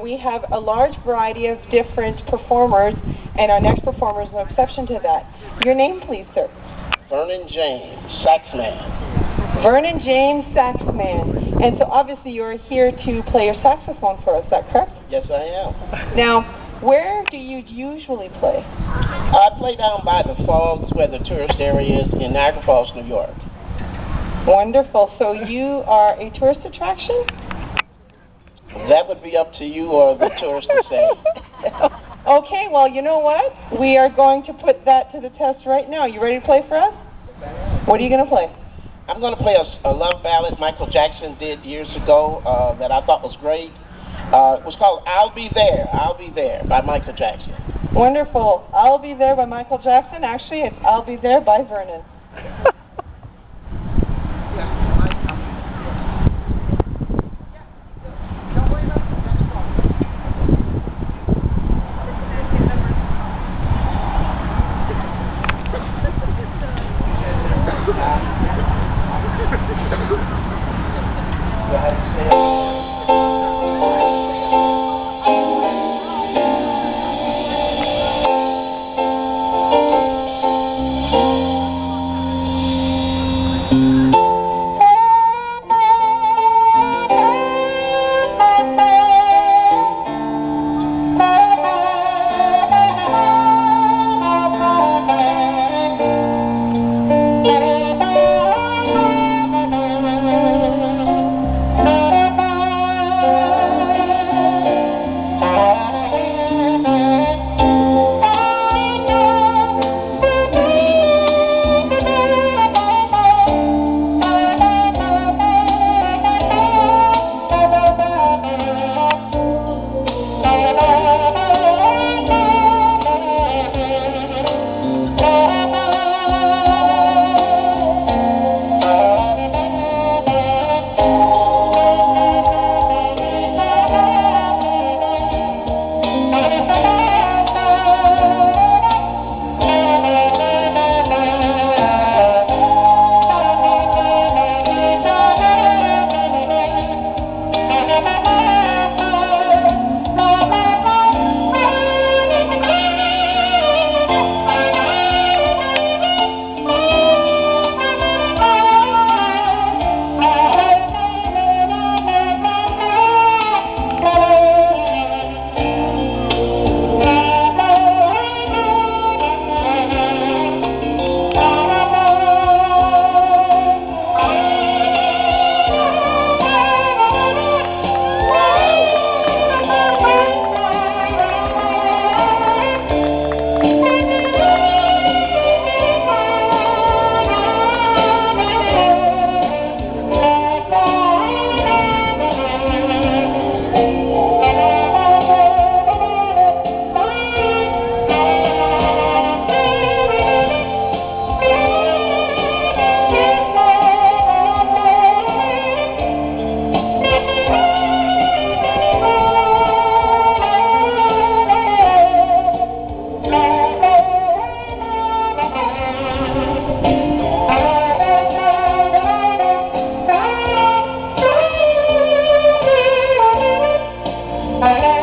we have a large variety of different performers, and our next performer is no exception to that. Your name, please, sir? Vernon James, Saxman. Vernon James, Saxman. And so obviously you're here to play your saxophone for us, is that correct? Yes, I am. Now, where do you usually play? I play down by the falls where the tourist area is in Niagara Falls, New York. Wonderful. So you are a tourist attraction? That would be up to you or the tourist to say. Okay, well, you know what? We are going to put that to the test right now. You ready to play for us? What are you going to play? I'm going to play a love ballad Michael Jackson did years ago that I thought was great. It was called I'll Be There, I'll Be There by Michael Jackson. Wonderful. I'll Be There by Michael Jackson. Actually, it's I'll Be There by Vernon. Bye.